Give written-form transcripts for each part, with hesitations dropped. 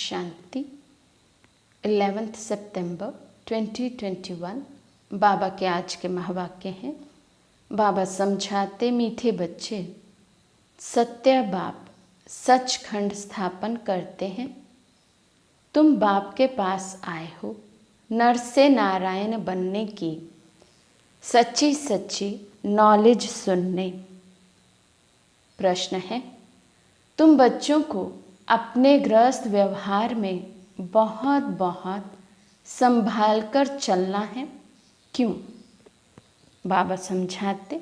शांति। 11 सितंबर 2021 बाबा के आज के महावाक्य हैं। बाबा समझाते, मीठे बच्चे, सत्य बाप सचखंड स्थापन करते हैं। तुम बाप के पास आए हो नर से नारायण बनने की सच्ची सच्ची नॉलेज सुनने। प्रश्न है, तुम बच्चों को अपने गृहस्थ व्यवहार में बहुत बहुत संभाल कर चलना है। क्यों? बाबा समझाते,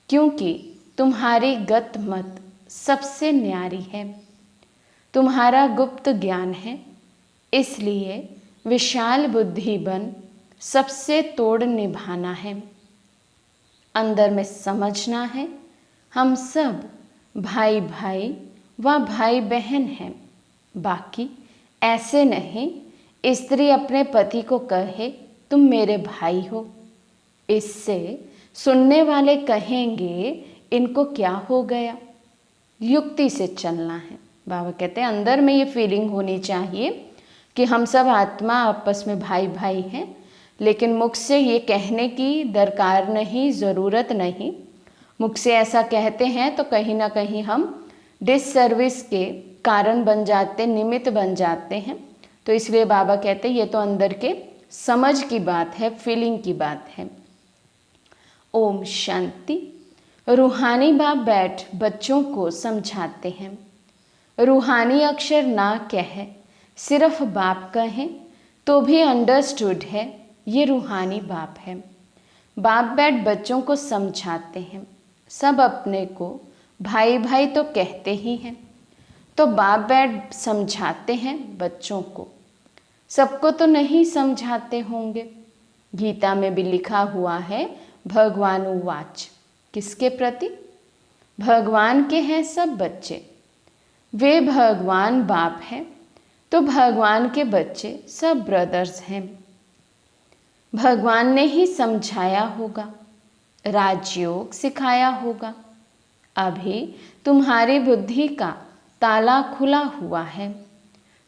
क्योंकि तुम्हारी गत मत सबसे न्यारी है, तुम्हारा गुप्त ज्ञान है, इसलिए विशाल बुद्धि बन सबसे तोड़ निभाना है। अंदर में समझना है, हम सब भाई भाई व भाई बहन हैं। बाकी ऐसे नहीं स्त्री अपने पति को कहे तुम मेरे भाई हो, इससे सुनने वाले कहेंगे इनको क्या हो गया। युक्ति से चलना है। बाबा कहते हैं अंदर में ये फीलिंग होनी चाहिए कि हम सब आत्मा आपस में भाई भाई हैं, लेकिन मुख से ये कहने की दरकार नहीं, ज़रूरत नहीं। मुख से ऐसा कहते हैं तो कहीं ना कहीं हम डिससर्विस के कारण बन जाते, निमित्त बन जाते हैं। तो इसलिए बाबा कहते हैं ये तो अंदर के समझ की बात है, फीलिंग की बात है। ओम शांति। रूहानी बाप बैठ बच्चों को समझाते हैं। रूहानी अक्षर ना कहे, सिर्फ बाप कहें तो भी अंडरस्टूड है, ये रूहानी बाप है। बाप बैठ बच्चों को समझाते हैं। सब अपने को भाई भाई तो कहते ही हैं, तो बाप बैठ समझाते हैं बच्चों को। सबको तो नहीं समझाते होंगे। गीता में भी लिखा हुआ है भगवान उवाच। किसके प्रति? भगवान के हैं सब बच्चे। वे भगवान बाप हैं, तो भगवान के बच्चे सब ब्रदर्स हैं। भगवान ने ही समझाया होगा, राजयोग सिखाया होगा। अभी तुम्हारी बुद्धि का ताला खुला हुआ है।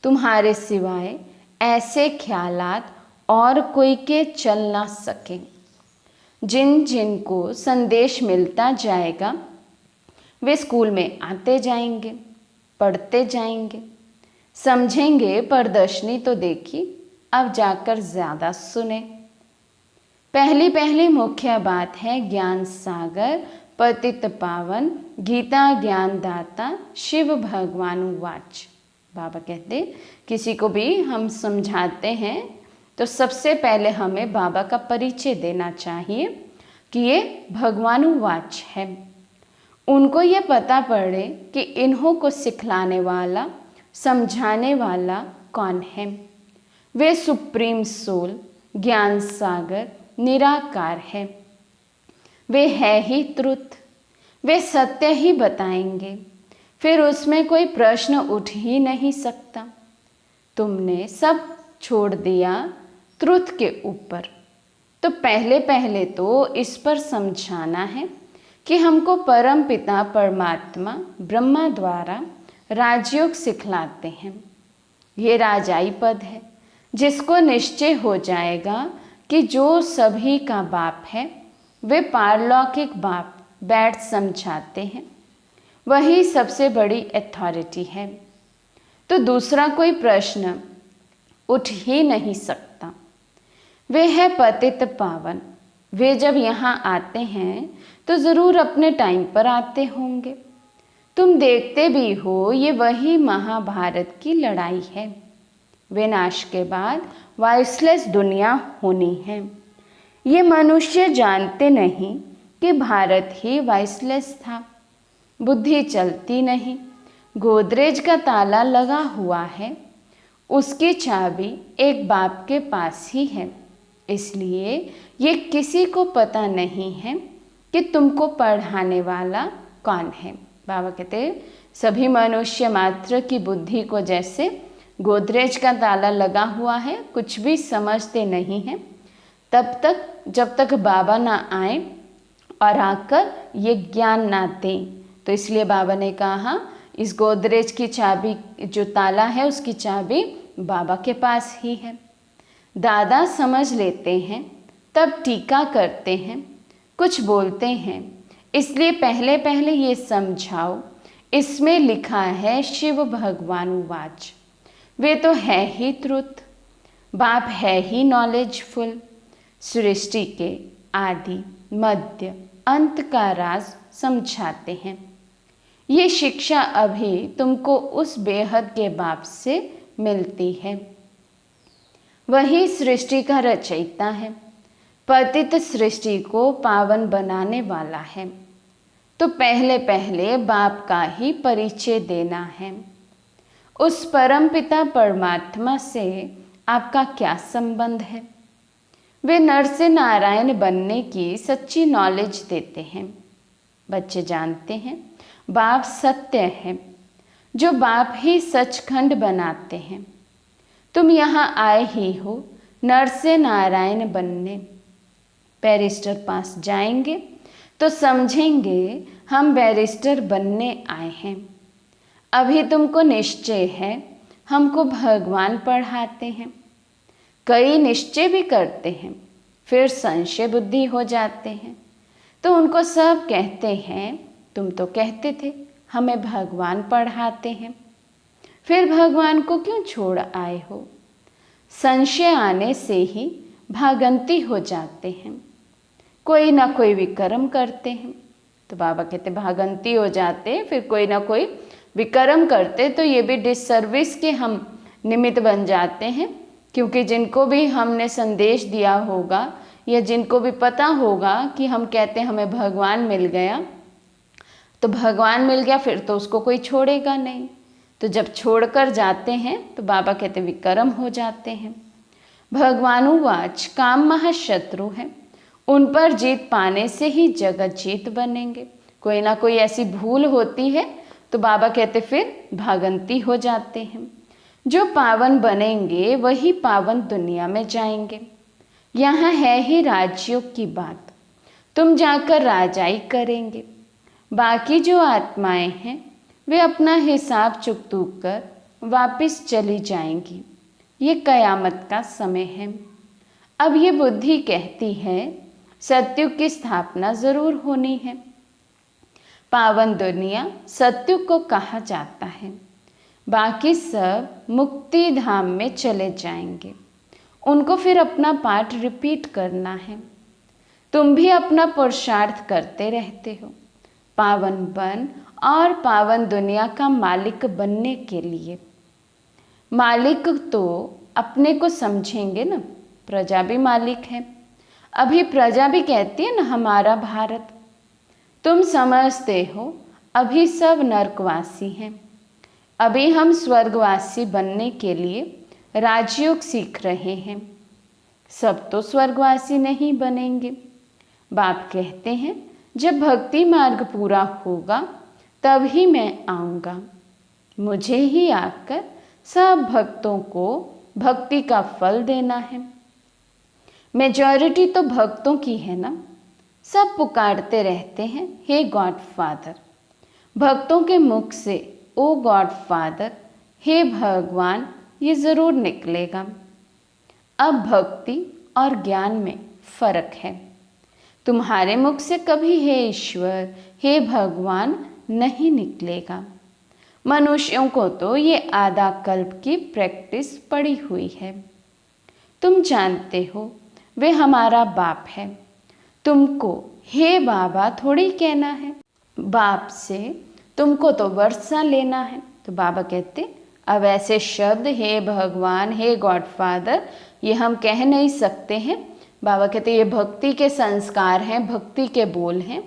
तुम्हारे सिवाय ऐसे ख्यालात और कोई के चल ना सके। जिन जिन को संदेश मिलता जाएगा वे स्कूल में आते जाएंगे, पढ़ते जाएंगे, समझेंगे। प्रदर्शनी तो देखी, अब जाकर ज़्यादा सुने। पहली पहली मुख्य बात है ज्ञान सागर पतित पावन गीता ज्ञानदाता शिव भगवान वाच। बाबा कहते किसी को भी हम समझाते हैं तो सबसे पहले हमें बाबा का परिचय देना चाहिए कि ये भगवान वाच है। उनको ये पता पड़े कि इन्हों को सिखलाने वाला, समझाने वाला कौन है। वे सुप्रीम सोल, ज्ञान सागर, निराकार है। वे है ही ट्रुथ, वे सत्य ही बताएंगे, फिर उसमें कोई प्रश्न उठ ही नहीं सकता। तुमने सब छोड़ दिया ट्रुथ के ऊपर, तो पहले पहले तो इस पर समझाना है कि हमको परम पिता परमात्मा ब्रह्मा द्वारा राजयोग सिखलाते हैं। ये राजाई पद है जिसको निश्चय हो जाएगा कि जो सभी का बाप है वे पारलौकिक बाप बैठ समझाते हैं, वही सबसे बड़ी अथॉरिटी है। तो दूसरा कोई प्रश्न उठ ही नहीं सकता। वे है पतित पावन। वे जब यहाँ आते हैं तो ज़रूर अपने टाइम पर आते होंगे। तुम देखते भी हो ये वही महाभारत की लड़ाई है। विनाश के बाद वॉइसलेस दुनिया होनी है। ये मनुष्य जानते नहीं कि भारत ही वॉइसलेस था। बुद्धि चलती नहीं। गोदरेज का ताला लगा हुआ है, उसकी चाबी एक बाप के पास ही है। इसलिए ये किसी को पता नहीं है कि तुमको पढ़ाने वाला कौन है। बाबा कहते सभी मनुष्य मात्र की बुद्धि को जैसे गोदरेज का ताला लगा हुआ है, कुछ भी समझते नहीं हैं तब तक जब तक बाबा ना आए और आकर ये ज्ञान ना दें। तो इसलिए बाबा ने कहा इस गोदरेज की चाबी, जो ताला है उसकी चाबी बाबा के पास ही है। दादा समझ लेते हैं, तब टीका करते हैं, कुछ बोलते हैं, इसलिए पहले पहले ये समझाओ, इसमें लिखा है शिव भगवान वाच। वे तो है ही ट्रुथ, बाप है ही नॉलेजफुल। सृष्टि के आदि मध्य अंत का राज समझाते हैं। ये शिक्षा अभी तुमको उस बेहद के बाप से मिलती है। वही सृष्टि का रचयिता है, पतित सृष्टि को पावन बनाने वाला है। तो पहले पहले बाप का ही परिचय देना है। उस परमपिता परमात्मा से आपका क्या संबंध है? वे नर से नारायण बनने की सच्ची नॉलेज देते हैं। बच्चे जानते हैं बाप सत्य है, जो बाप ही सचखंड बनाते हैं। तुम यहाँ आए ही हो नर से नारायण बनने। बैरिस्टर पास जाएंगे तो समझेंगे हम बैरिस्टर बनने आए हैं। अभी तुमको निश्चय है हमको भगवान पढ़ाते हैं। कई निश्चय भी करते हैं, फिर संशय बुद्धि हो जाते हैं, तो उनको सब कहते हैं तुम तो कहते थे हमें भगवान पढ़ाते हैं, फिर भगवान को क्यों छोड़ आए हो? संशय आने से ही भागंती हो जाते हैं। कोई ना कोई विकर्म करते हैं, तो बाबा कहते भागंती हो जाते, फिर कोई ना कोई विकर्म करते, तो ये भी डिसर्विस के हम निमित्त बन जाते हैं। क्योंकि जिनको भी हमने संदेश दिया होगा या जिनको भी पता होगा कि हम कहते हैं हमें भगवान मिल गया, तो भगवान मिल गया फिर तो उसको कोई छोड़ेगा नहीं। तो जब छोड़कर जाते हैं तो बाबा कहते विकर्म हो जाते हैं। भगवानुवाच काम महाशत्रु है, उन पर जीत पाने से ही जगत जीत बनेंगे। कोई ना कोई ऐसी भूल होती है तो बाबा कहते फिर भागंती हो जाते हैं। जो पावन बनेंगे वही पावन दुनिया में जाएंगे। यहाँ है ही राजयोग की बात, तुम जाकर राजाई करेंगे। बाकी जो आत्माएं हैं वे अपना हिसाब चुक कर वापस चली जाएंगी। ये कयामत का समय है। अब ये बुद्धि कहती है सत्युग की स्थापना जरूर होनी है। पावन दुनिया सत्युग को कहा जाता है। बाकी सब मुक्ति धाम में चले जाएंगे, उनको फिर अपना पाठ रिपीट करना है। तुम भी अपना पुरुषार्थ करते रहते हो पावन बन और पावन दुनिया का मालिक बनने के लिए। मालिक तो अपने को समझेंगे ना, प्रजा भी मालिक है। अभी प्रजा भी कहती है ना हमारा भारत। तुम समझते हो अभी सब नरकवासी हैं। अभी हम स्वर्गवासी बनने के लिए राजयोग सीख रहे हैं। सब तो स्वर्गवासी नहीं बनेंगे। बाप कहते हैं जब भक्ति मार्ग पूरा होगा तब ही मैं आऊँगा। मुझे ही आकर सब भक्तों को भक्ति का फल देना है। मेजॉरिटी तो भक्तों की है ना। सब पुकारते रहते हैं हे गॉड फादर। भक्तों के मुख से ओ गॉड फादर, हे भगवान, ये ज़रूर निकलेगा। अब भक्ति और ज्ञान में फर्क है। तुम्हारे मुख से कभी हे ईश्वर, हे भगवान नहीं निकलेगा। मनुष्यों को तो ये आधा कल्प की प्रैक्टिस पड़ी हुई है। तुम जानते हो वे हमारा बाप है। तुमको हे बाबा थोड़ी कहना है। बाप से तुमको तो वर्षा लेना है। तो बाबा कहते अब ऐसे शब्द हे भगवान, हे गॉड फादर ये हम कह नहीं सकते हैं। बाबा कहते ये भक्ति के संस्कार हैं, भक्ति के बोल हैं।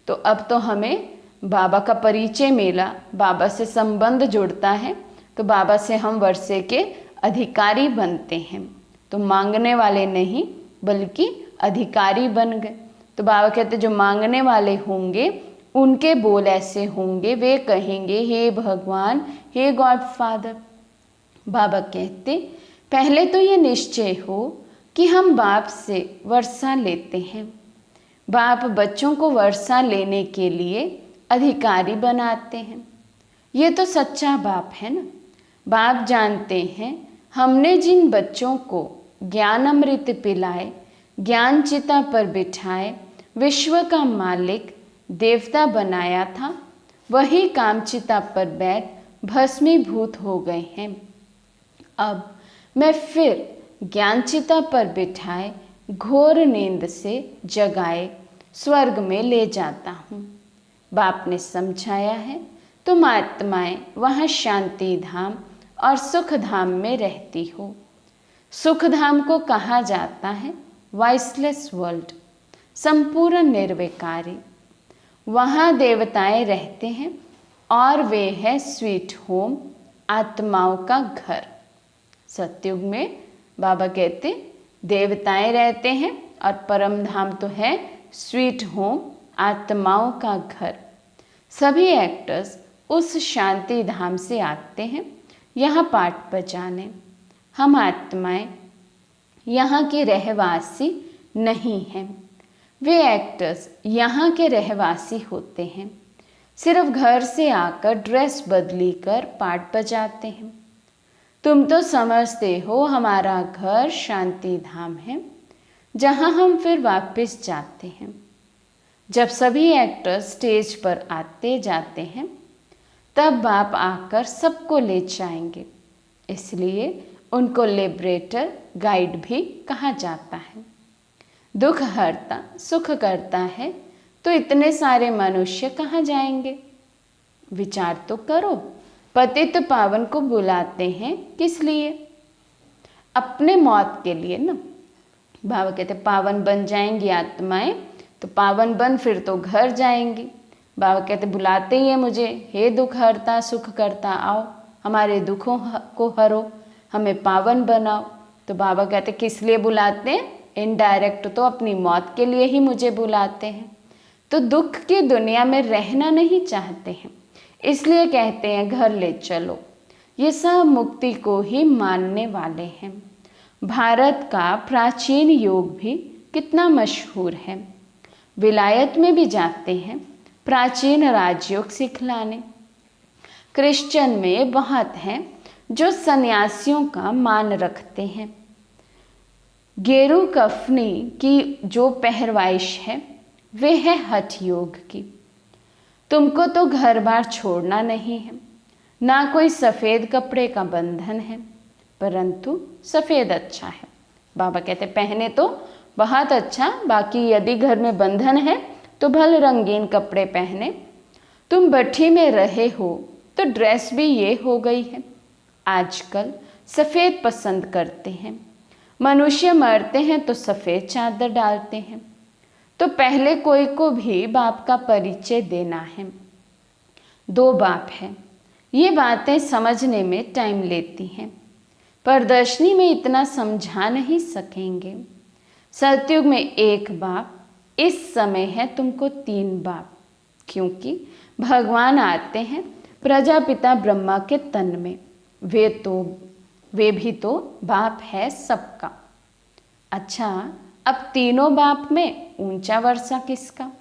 तो अब तो हमें बाबा का परिचय मिला, बाबा से संबंध जुड़ता है, तो बाबा से हम वर्षे के अधिकारी बनते हैं। तो मांगने वाले नहीं बल्कि अधिकारी बन गए। तो बाबा कहते जो मांगने वाले होंगे उनके बोल ऐसे होंगे, वे कहेंगे हे भगवान, हे गॉड फादर। बाबा कहते पहले तो ये निश्चय हो कि हम बाप से वर्षा लेते हैं। बाप बच्चों को वर्षा लेने के लिए अधिकारी बनाते हैं। ये तो सच्चा बाप है ना। बाप जानते हैं हमने जिन बच्चों को ज्ञान अमृत पिलाए, ज्ञान चिता पर बिठाए, विश्व का मालिक देवता बनाया था, वही कामचिता पर बैठ भस्मीभूत हो गए हैं। अब मैं फिर ज्ञानचिता पर बिठाए घोर नींद से जगाए स्वर्ग में ले जाता हूँ। बाप ने समझाया है तुम आत्माएं वहाँ शांति धाम और सुख धाम में रहती हो। सुख धाम को कहा जाता है वॉइसलेस वर्ल्ड, संपूर्ण निर्विकारी। वहाँ देवताएं रहते हैं और वे है स्वीट होम, आत्माओं का घर। सतयुग में बाबा कहते देवताएं रहते हैं और परम धाम तो है स्वीट होम, आत्माओं का घर। सभी एक्टर्स उस शांति धाम से आते हैं यहाँ पाठ बजाने। हम आत्माएं यहाँ के रहवासी नहीं हैं, वे एक्टर्स यहाँ के रहवासी होते हैं। सिर्फ घर से आकर ड्रेस बदली कर पाठ बजाते हैं। तुम तो समझते हो हमारा घर शांति धाम है, जहाँ हम फिर वापस जाते हैं। जब सभी एक्टर्स स्टेज पर आते जाते हैं तब बाप आकर सबको ले जाएंगे, इसलिए उनको लिबरेटर गाइड भी कहा जाता है। दुख हरता सुख करता है तो इतने सारे मनुष्य कहाँ जाएंगे? विचार तो करो। पतित पावन को बुलाते हैं किस लिए? अपने मौत के लिए ना। बाबा कहते पावन बन जाएंगी आत्माएं तो पावन बन फिर तो घर जाएंगी। बाबा कहते बुलाते ही है मुझे, हे दुख हरता सुख करता, आओ हमारे दुखों को हरो, हमें पावन बनाओ। तो बाबा कहते किस लिए बुलाते हैं? इनडायरेक्ट तो अपनी मौत के लिए ही मुझे बुलाते हैं। तो दुख की दुनिया में रहना नहीं चाहते हैं, इसलिए कहते हैं घर ले चलो। ये सब मुक्ति को ही मानने वाले हैं। भारत का प्राचीन योग भी कितना मशहूर है। विलायत में भी जाते हैं प्राचीन राजयोग सिखलाने। क्रिश्चियन में बहुत हैं जो सन्यासियों का मान रखते हैं। गेरू कफनी की जो पहरवाइश है वे है हठ योग की। तुमको तो घर बार छोड़ना नहीं है, ना कोई सफ़ेद कपड़े का बंधन है, परंतु सफ़ेद अच्छा है। बाबा कहते पहने तो बहुत अच्छा, बाकी यदि घर में बंधन है तो भले रंगीन कपड़े पहने। तुम भट्ठी में रहे हो तो ड्रेस भी ये हो गई है। आजकल सफ़ेद पसंद करते हैं। मनुष्य मरते हैं तो सफ़ेद चादर डालते हैं। तो पहले कोई को भी बाप का परिचय देना है। दो बाप हैं, ये बातें समझने में टाइम लेती हैं। प्रदर्शनी में इतना समझा नहीं सकेंगे। सतयुग में एक बाप, इस समय है तुमको तीन बाप, क्योंकि भगवान आते हैं प्रजापिता ब्रह्मा के तन में। वे भी तो बाप है सबका। अच्छा, अब तीनों बाप में ऊंचा वर्षा किसका?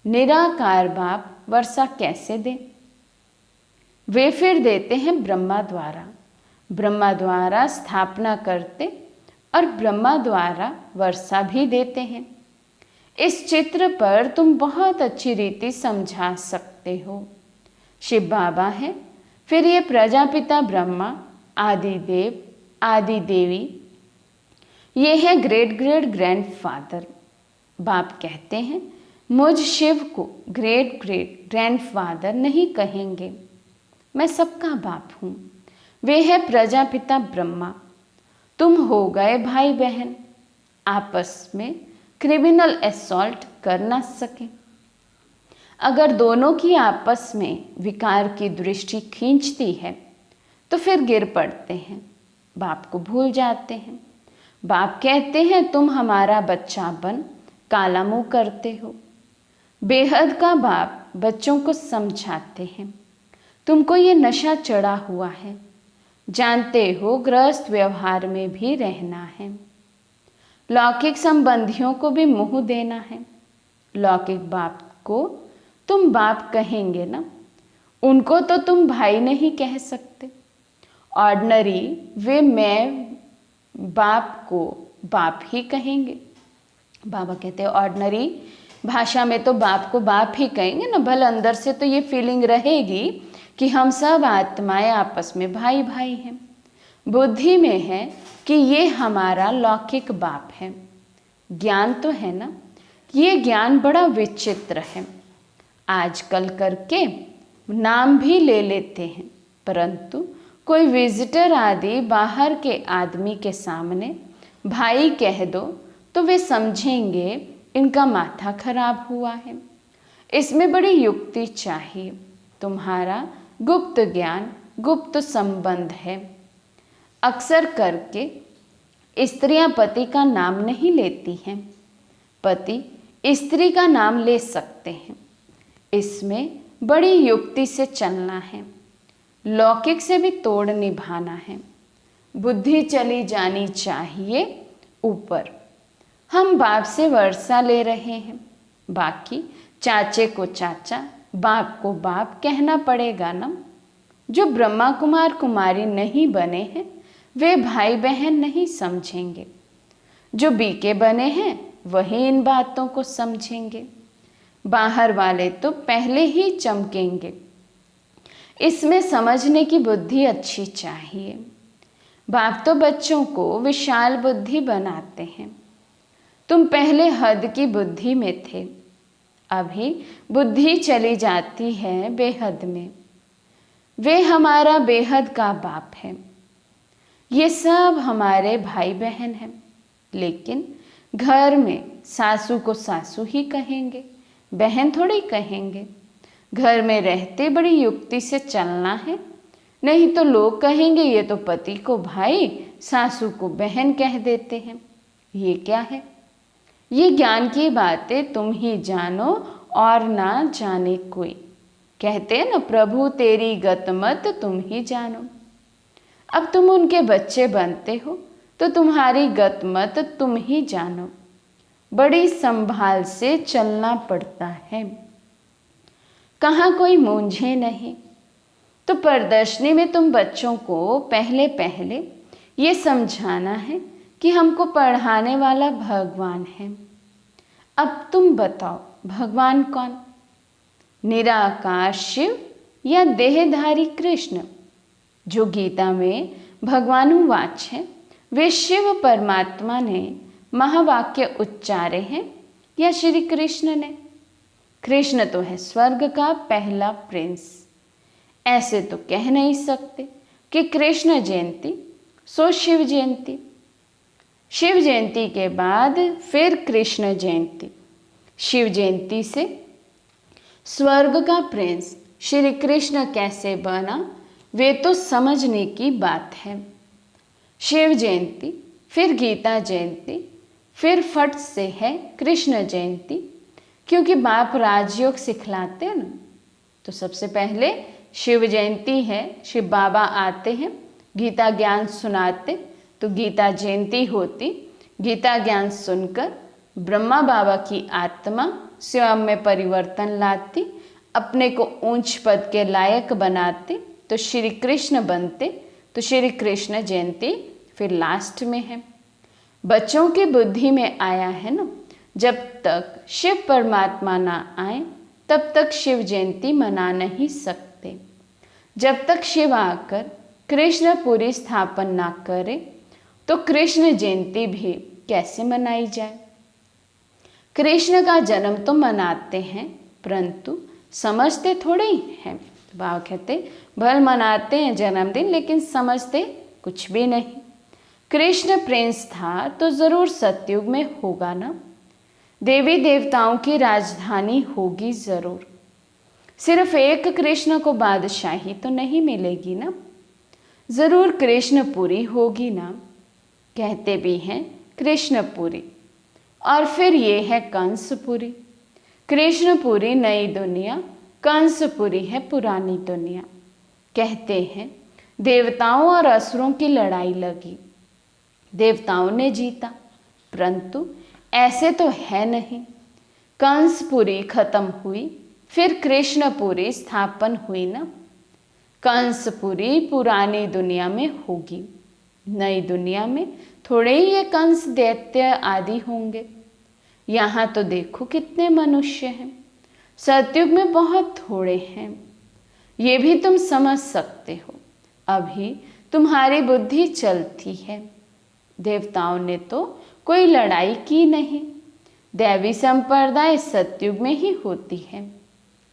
निराकार बाप वर्षा कैसे दे? वे फिर देते हैं ब्रह्मा द्वारा। ब्रह्मा द्वारा स्थापना करते और ब्रह्मा द्वारा वर्षा भी देते हैं। इस चित्र पर तुम बहुत अच्छी रीति समझा सकते हो। शिव बाबा है, फिर ये प्रजापिता ब्रह्मा, आदि देव, आदि देवी, ये है ग्रेट ग्रेट ग्रैंडफादर। बाप कहते हैं मुझ शिव को ग्रेट ग्रेट ग्रैंडफादर नहीं कहेंगे, मैं सबका बाप हूँ। वे है प्रजापिता ब्रह्मा। तुम हो गए भाई बहन, आपस में क्रिमिनल असॉल्ट कर ना सके। अगर दोनों की आपस में विकार की दृष्टि खींचती है तो फिर गिर पड़ते हैं, बाप को भूल जाते हैं। बाप कहते हैं तुम हमारा बच्चा बन काला मुंह करते हो। बेहद का बाप बच्चों को समझाते हैं तुमको ये नशा चढ़ा हुआ है, जानते हो गृहस्थ व्यवहार में भी रहना है। लौकिक संबंधियों को भी मुंह देना है। लौकिक बाप को तुम बाप कहेंगे ना, उनको तो तुम भाई नहीं कह सकते। ऑर्डिनरी वे मैं बाप को बाप ही कहेंगे। बाबा कहते हैं ऑर्डिनरी भाषा में तो बाप को बाप ही कहेंगे ना, भले अंदर से तो ये फीलिंग रहेगी कि हम सब आत्माएं आपस में भाई भाई हैं। बुद्धि में है कि ये हमारा लौकिक बाप है। ज्ञान तो है ना, ये ज्ञान बड़ा विचित्र है। आजकल करके नाम भी ले लेते हैं, परंतु कोई विजिटर आदि बाहर के आदमी के सामने भाई कह दो तो वे समझेंगे इनका माथा खराब हुआ है। इसमें बड़ी युक्ति चाहिए। तुम्हारा गुप्त ज्ञान, गुप्त संबंध है। अक्सर करके स्त्रियां पति का नाम नहीं लेती हैं, पति स्त्री का नाम ले सकते हैं। इसमें बड़ी युक्ति से चलना है, लौकिक से भी तोड़ निभाना है। बुद्धि चली जानी चाहिए ऊपर। हम बाप से वर्षा ले रहे हैं, बाकी चाचे को चाचा, बाप को बाप कहना पड़ेगा ना। जो ब्रह्मा कुमार कुमारी नहीं बने हैं वे भाई बहन नहीं समझेंगे। जो बीके बने हैं वही इन बातों को समझेंगे। बाहर वाले तो पहले ही चमकेंगे। इसमें समझने की बुद्धि अच्छी चाहिए। बाप तो बच्चों को विशाल बुद्धि बनाते हैं। तुम पहले हद की बुद्धि में थे, अभी बुद्धि चली जाती है बेहद में। वे हमारा बेहद का बाप है। ये सब हमारे भाई बहन हैं, लेकिन घर में सासू को सासू ही कहेंगे, बहन थोड़ी कहेंगे। घर में रहते बड़ी युक्ति से चलना है, नहीं तो लोग कहेंगे ये तो पति को भाई, सासू को बहन कह देते हैं। ये क्या है? ये ज्ञान की बातें तुम ही जानो और ना जाने कोई। कहते हैं ना, प्रभु तेरी गत मत तुम ही जानो। अब तुम उनके बच्चे बनते हो तो तुम्हारी गत मत तुम ही जानो। बड़ी संभाल से चलना पड़ता है, कहाँ कोई मूंझे नहीं। तो प्रदर्शनी में तुम बच्चों को पहले पहले ये समझाना है कि हमको पढ़ाने वाला भगवान है। अब तुम बताओ भगवान कौन? निराकार शिव या देहधारी कृष्ण? जो गीता में भगवानुवाच है वे शिव परमात्मा ने महावाक्य उच्चारे हैं या श्री कृष्ण ने? कृष्ण तो है स्वर्ग का पहला प्रिंस। ऐसे तो कह नहीं सकते कि कृष्ण जयंती सो शिव जयंती, शिव जयंती के बाद फिर कृष्ण जयंती। शिव जयंती से स्वर्ग का प्रिंस श्री कृष्ण कैसे बना वे तो समझने की बात है। शिव जयंती, फिर गीता जयंती, फिर फट से है कृष्ण जयंती, क्योंकि बाप राजयोग सिखलाते हैं ना। तो सबसे पहले शिव जयंती है, शिव बाबा आते हैं, गीता ज्ञान सुनाते, तो गीता जयंती होती। गीता ज्ञान सुनकर ब्रह्मा बाबा की आत्मा स्वयं में परिवर्तन लाती, अपने को ऊंच पद के लायक बनाते, तो श्री कृष्ण बनते। तो श्री कृष्ण जयंती फिर लास्ट में है। बच्चों की बुद्धि में आया है ना, जब तक शिव परमात्मा ना आए तब तक शिव जयंती मना नहीं सकते। जब तक शिव आकर कृष्ण पूरी स्थापन ना करे तो कृष्ण जयंती भी कैसे मनाई जाए? कृष्ण का जन्म तो मनाते हैं, परंतु समझते थोड़े ही हैं। बाबा कहते भल मनाते हैं जन्मदिन, लेकिन समझते कुछ भी नहीं। कृष्ण प्रिंस था तो जरूर सतयुग में होगा ना। देवी देवताओं की राजधानी होगी जरूर। सिर्फ एक कृष्ण को बादशाही तो नहीं मिलेगी ना, जरूर कृष्णपुरी होगी ना। कहते भी हैं कृष्णपुरी, और फिर ये है कंसपुरी। कृष्णपुरी नई दुनिया, कंसपुरी है पुरानी दुनिया। कहते हैं देवताओं और असुरों की लड़ाई लगी, देवताओं ने जीता, परंतु ऐसे तो है नहीं। कंसपुरी खत्म हुई, फिर कृष्णपुरी स्थापन हुई ना। कंसपुरी पुरानी दुनिया में होगी, नई दुनिया में थोड़े ही ये कंस दैत्य आदि होंगे। यहाँ तो देखो कितने मनुष्य हैं, सतयुग में बहुत थोड़े हैं। ये भी तुम समझ सकते हो, अभी तुम्हारी बुद्धि चलती है। देवताओं ने तो कोई लड़ाई की नहीं। दैवी संप्रदाय सतयुग में ही होती है,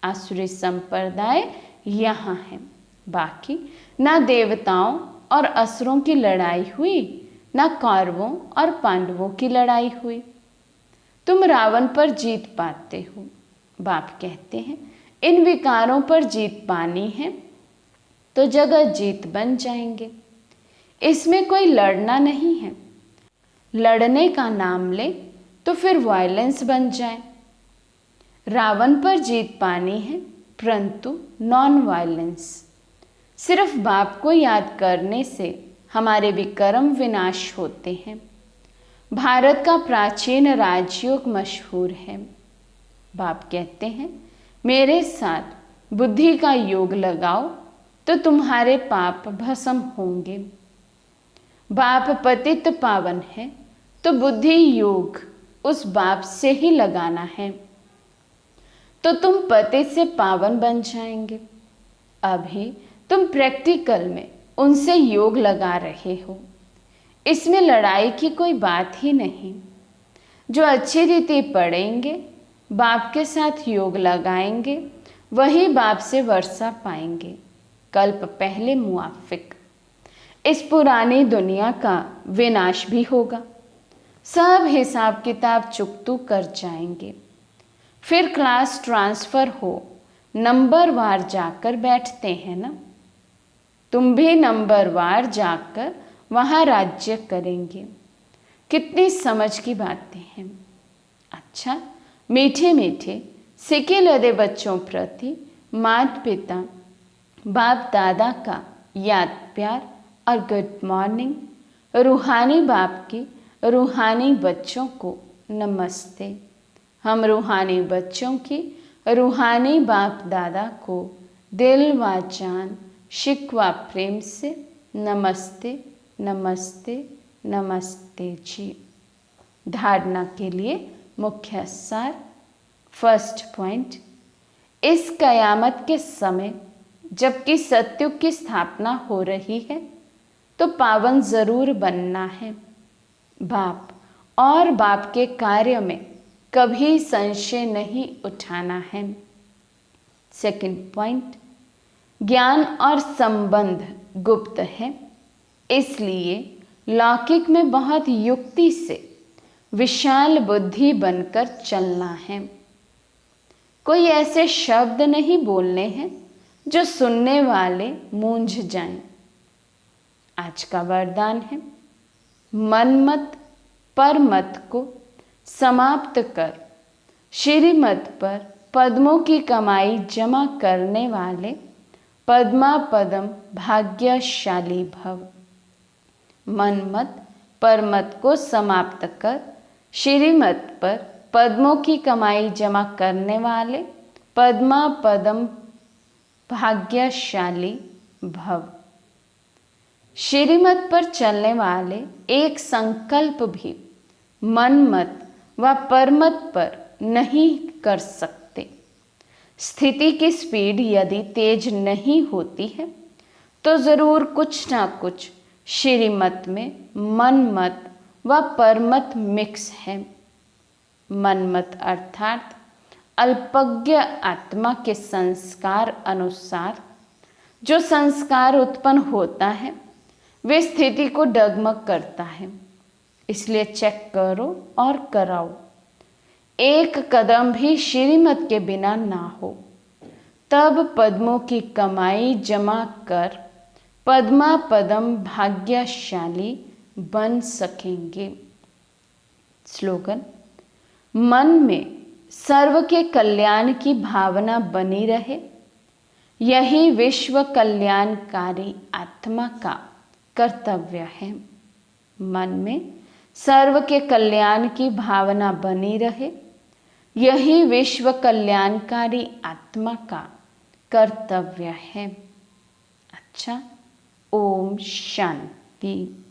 आसुरी संप्रदाय यहाँ है। बाकी ना देवताओं और असुरों की लड़ाई हुई, ना कौरवों और पांडवों की लड़ाई हुई। तुम रावण पर जीत पाते हो। बाप कहते हैं इन विकारों पर जीत पानी है तो जगत जीत बन जाएंगे। इसमें कोई लड़ना नहीं है। लड़ने का नाम ले तो फिर वायलेंस बन जाए। रावण पर जीत पानी है परंतु नॉन वायलेंस। सिर्फ बाप को याद करने से हमारे विकर्म विनाश होते हैं। भारत का प्राचीन राजयोग मशहूर है। बाप कहते हैं मेरे साथ बुद्धि का योग लगाओ तो तुम्हारे पाप भस्म होंगे। बाप पतित पावन है तो बुद्धि योग उस बाप से ही लगाना है तो तुम पतित से पावन बन जाएंगे। अभी तुम प्रैक्टिकल में उनसे योग लगा रहे हो, इसमें लड़ाई की कोई बात ही नहीं। जो अच्छी रीति पढ़ेंगे, बाप के साथ योग लगाएंगे, वही बाप से वर्षा पाएंगे। कल्प पहले मुआफिक। इस पुरानी दुनिया का विनाश भी होगा। सब हिसाब किताब चुकतू कर जाएंगे। फिर क्लास ट्रांसफ़र हो, नंबर वार जाकर बैठते हैं ना। तुम भी नंबर वार जाकर वहाँ राज्य करेंगे। कितनी समझ की बातें हैं। अच्छा, मीठे मीठे सिके लदे बच्चों प्रति माता पिता बाप दादा का याद प्यार और गुड मॉर्निंग। रूहानी बाप की रूहानी बच्चों को नमस्ते। हम रूहानी बच्चों की रूहानी बाप दादा को दिल व जान शिकवा प्रेम से नमस्ते नमस्ते नमस्ते जी। धारणा के लिए मुख्य सार। फर्स्ट पॉइंट, इस कयामत के समय जबकि सतयुग की स्थापना हो रही है तो पावन जरूर बनना है। बाप और बाप के कार्य में कभी संशय नहीं उठाना है। सेकंड पॉइंट, ज्ञान और संबंध गुप्त है, इसलिए लौकिक में बहुत युक्ति से विशाल बुद्धि बनकर चलना है। कोई ऐसे शब्द नहीं बोलने हैं जो सुनने वाले मूंझ जाएं। आज का वरदान है मनमत परमत को समाप्त कर श्रीमत पर पद्मों की कमाई जमा करने वाले पद्मा पदम भाग्यशाली भव। मनमत परमत को समाप्त कर श्रीमत पर पद्मों की कमाई जमा करने वाले पद्मा पदम भाग्यशाली भव। श्रीमत पर चलने वाले एक संकल्प भी मनमत व परमत पर नहीं कर सकते। स्थिति की स्पीड यदि तेज नहीं होती है तो जरूर कुछ ना कुछ श्रीमत में मनमत व परमत मिक्स है। मनमत अर्थात अल्पज्ञ आत्मा के संस्कार अनुसार जो संस्कार उत्पन्न होता है वे स्थिति को डगमग करता है, इसलिए चेक करो और कराओ। एक कदम भी श्रीमत के बिना ना हो, तब पद्मों की कमाई जमा कर पद्मा पदम भाग्यशाली बन सकेंगे। स्लोगन, मन में सर्व के कल्याण की भावना बनी रहे, यही विश्व कल्याणकारी आत्मा का कर्तव्य है। मन में सर्व के कल्याण की भावना बनी रहे, यही विश्व कल्याणकारी आत्मा का कर्तव्य है। अच्छा, ओम शांति।